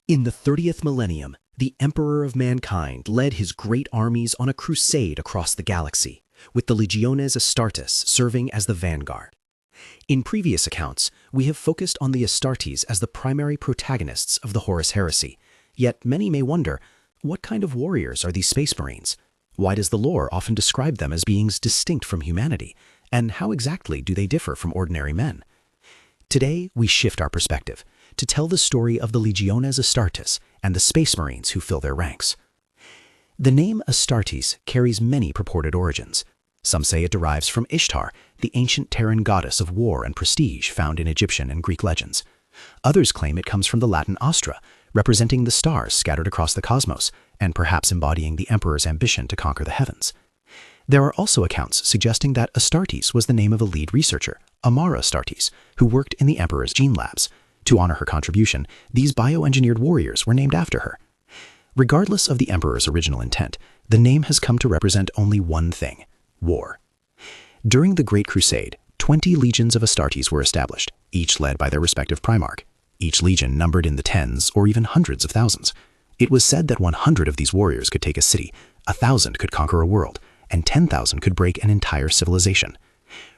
In the 30th millennium, the Emperor of Mankind led his great armies on a crusade across the galaxy, with the Legiones Astartes serving as the vanguard. In previous accounts, we have focused on the Astartes as the primary protagonists of the Horus Heresy, yet many may wonder, what kind of warriors are these Space Marines? Why does the lore often describe them as beings distinct from humanity? And how exactly do they differ from ordinary men? Today, we shift our perspective to tell the story of the Legiones Astartes and the Space Marines who fill their ranks. The name Astartes carries many purported origins. Some say it derives from Ishtar, the ancient Terran goddess of war and prestige found in Egyptian and Greek legends. Others claim it comes from the Latin Astra, representing the stars scattered across the cosmos, and perhaps embodying the emperor's ambition to conquer the heavens. There are also accounts suggesting that Astartes was the name of a lead researcher, Amara Astartes, who worked in the emperor's gene labs. To honor her contribution, these bioengineered warriors were named after her. Regardless of the emperor's original intent, the name has come to represent only one thing: war. During the Great Crusade, 20 legions of Astartes were established, each led by their respective Primarch. Each legion numbered in the tens or even hundreds of thousands. It was said that 100 of these warriors could take a city, 1,000 could conquer a world, and 10,000 could break an entire civilization.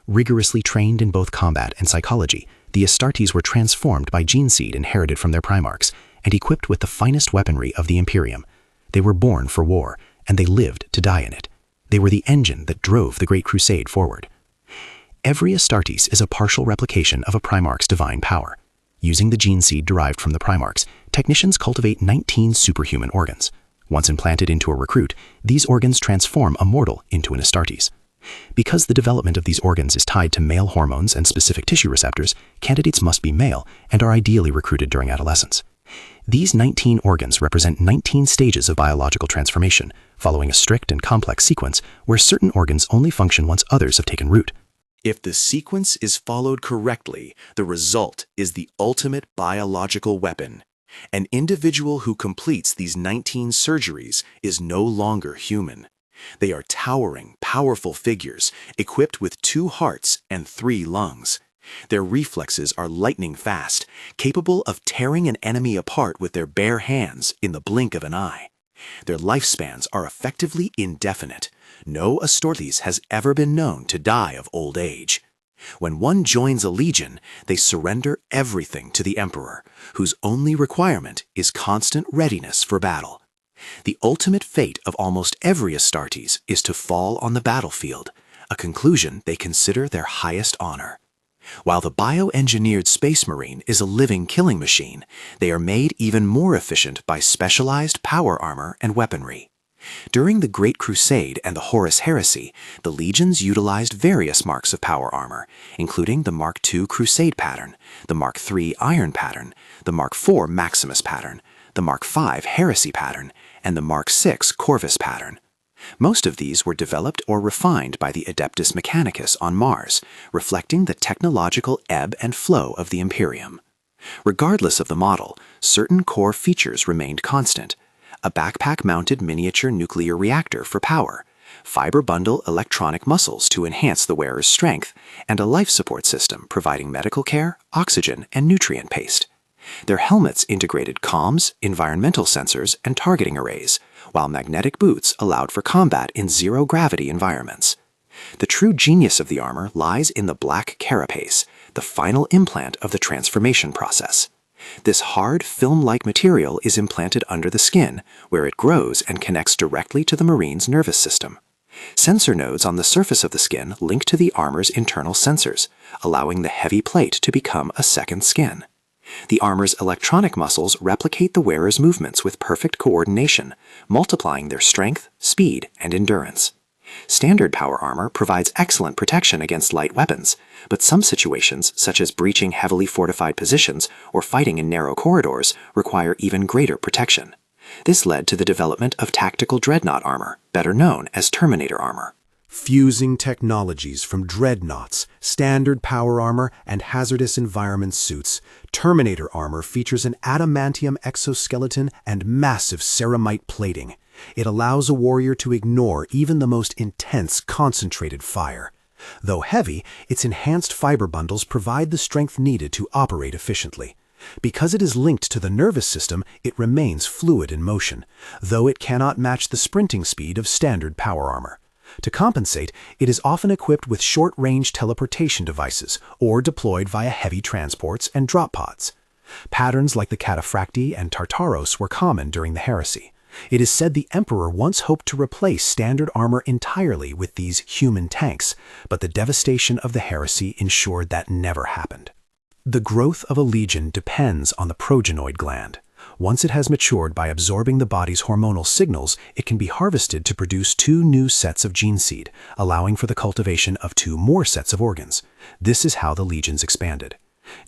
Rigorously trained in both combat and psychology, the Astartes were transformed by gene seed inherited from their Primarchs and equipped with the finest weaponry of the Imperium. They were born for war, and they lived to die in it. They were the engine that drove the Great Crusade forward. Every Astartes is a partial replication of a Primarch's divine power. Using the gene seed derived from the Primarchs, technicians cultivate 19 superhuman organs. Once implanted into a recruit, these organs transform a mortal into an Astartes. Because the development of these organs is tied to male hormones and specific tissue receptors, candidates must be male and are ideally recruited during adolescence. These 19 organs represent 19 stages of biological transformation, following a strict and complex sequence where certain organs only function once others have taken root. If the sequence is followed correctly, the result is the ultimate biological weapon. An individual who completes these 19 surgeries is no longer human. They are towering, powerful figures, equipped with 2 hearts and 3 lungs. Their reflexes are lightning fast, capable of tearing an enemy apart with their bare hands in the blink of an eye. Their lifespans are effectively indefinite. No Astartes has ever been known to die of old age. When one joins a legion, they surrender everything to the Emperor, whose only requirement is constant readiness for battle. The ultimate fate of almost every Astartes is to fall on the battlefield, a conclusion they consider their highest honor. While the bioengineered Space Marine is a living killing machine, they are made even more efficient by specialized power armor and weaponry. During the Great Crusade and the Horus Heresy, the legions utilized various marks of power armor, including the Mark II Crusade pattern, the Mark III Iron pattern, the Mark IV Maximus pattern, the Mark V Heresy pattern, and the Mark VI Corvus pattern. Most of these were developed or refined by the Adeptus Mechanicus on Mars, reflecting the technological ebb and flow of the Imperium. Regardless of the model, certain core features remained constant: a backpack-mounted miniature nuclear reactor for power, fiber bundle electronic muscles to enhance the wearer's strength, and a life support system providing medical care, oxygen, and nutrient paste. Their helmets integrated comms, environmental sensors, and targeting arrays, while magnetic boots allowed for combat in zero-gravity environments. The true genius of the armor lies in the Black Carapace, the final implant of the transformation process. This hard, film-like material is implanted under the skin, where it grows and connects directly to the Marine's nervous system. Sensor nodes on the surface of the skin link to the armor's internal sensors, allowing the heavy plate to become a second skin. The armor's electronic muscles replicate the wearer's movements with perfect coordination, multiplying their strength, speed, and endurance. Standard power armor provides excellent protection against light weapons, but some situations, such as breaching heavily fortified positions or fighting in narrow corridors, require even greater protection. This led to the development of tactical Dreadnought armor, better known as Terminator armor. Fusing technologies from Dreadnoughts, standard power armor, and hazardous environment suits, Terminator armor features an adamantium exoskeleton and massive ceramite plating. It allows a warrior to ignore even the most intense concentrated fire. Though heavy, its enhanced fiber bundles provide the strength needed to operate efficiently. Because it is linked to the nervous system, it remains fluid in motion, though it cannot match the sprinting speed of standard power armor. To compensate, it is often equipped with short-range teleportation devices or deployed via heavy transports and drop pods. Patterns like the Cataphracti and Tartaros were common during the Heresy. It is said the Emperor once hoped to replace standard armor entirely with these human tanks, but the devastation of the Heresy ensured that never happened. The growth of a legion depends on the progenoid gland. Once it has matured by absorbing the body's hormonal signals, it can be harvested to produce 2 new sets of gene seed, allowing for the cultivation of 2 more sets of organs. This is how the legions expanded.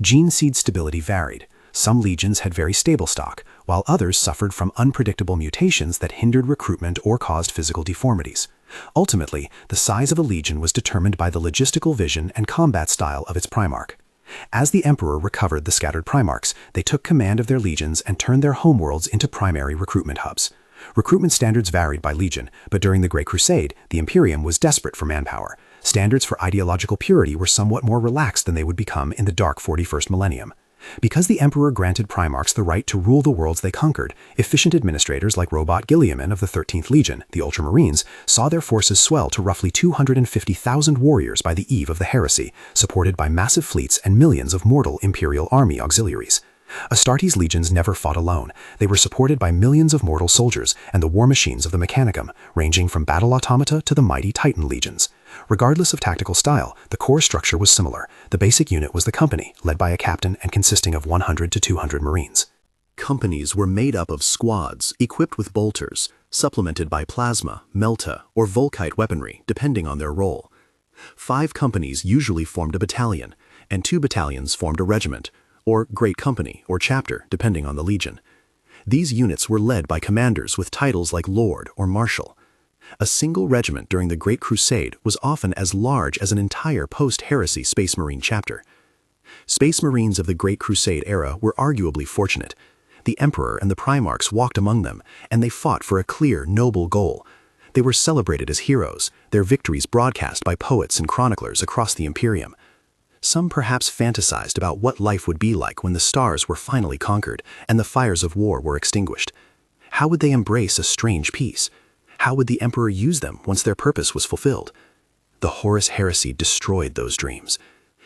Gene seed stability varied. Some legions had very stable stock, while others suffered from unpredictable mutations that hindered recruitment or caused physical deformities. Ultimately, the size of a legion was determined by the logistical vision and combat style of its Primarch. As the Emperor recovered the scattered Primarchs, they took command of their legions and turned their homeworlds into primary recruitment hubs. Recruitment standards varied by legion, but during the Great Crusade, the Imperium was desperate for manpower. Standards for ideological purity were somewhat more relaxed than they would become in the dark 41st millennium. Because the Emperor granted Primarchs the right to rule the worlds they conquered, efficient administrators like Robot Guilliaman of the 13th Legion, the Ultramarines, saw their forces swell to roughly 250,000 warriors by the eve of the Heresy, supported by massive fleets and millions of mortal Imperial army auxiliaries. Astartes legions never fought alone. They were supported by millions of mortal soldiers and the war machines of the Mechanicum, ranging from battle automata to the mighty Titan legions. Regardless of tactical style, the core structure was similar. The basic unit was the company, led by a captain and consisting of 100 to 200 Marines. Companies were made up of squads equipped with bolters, supplemented by plasma, melta, or volkite weaponry, depending on their role. 5 companies usually formed a battalion, and 2 battalions formed a regiment, or great company or chapter, depending on the legion. These units were led by commanders with titles like Lord or Marshal. A single regiment during the Great Crusade was often as large as an entire post-Heresy Space Marine chapter. Space Marines of the Great Crusade era were arguably fortunate. The Emperor and the Primarchs walked among them, and they fought for a clear, noble goal. They were celebrated as heroes, their victories broadcast by poets and chroniclers across the Imperium. Some perhaps fantasized about what life would be like when the stars were finally conquered and the fires of war were extinguished. How would they embrace a strange peace? How would the Emperor use them once their purpose was fulfilled? The Horus heresy destroyed those dreams.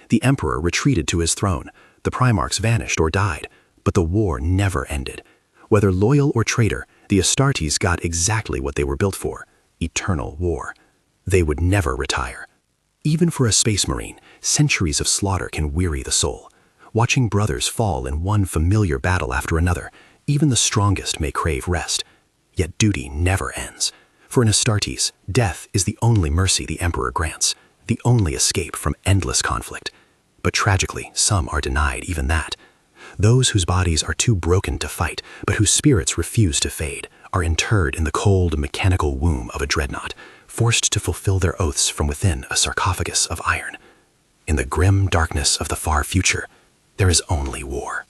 The Emperor retreated to his throne, the Primarchs vanished or died, but the war never ended. Whether loyal or traitor, the Astartes got exactly what they were built for: eternal war. They would never retire. Even for a Space Marine, centuries of slaughter can weary the soul. Watching brothers fall in one familiar battle after another, even the strongest may crave rest. Yet duty never ends. For an Astartes, death is the only mercy the Emperor grants, the only escape from endless conflict. But tragically, some are denied even that. Those whose bodies are too broken to fight, but whose spirits refuse to fade, are interred in the cold, mechanical womb of a Dreadnought, forced to fulfill their oaths from within a sarcophagus of iron. In the grim darkness of the far future, there is only war.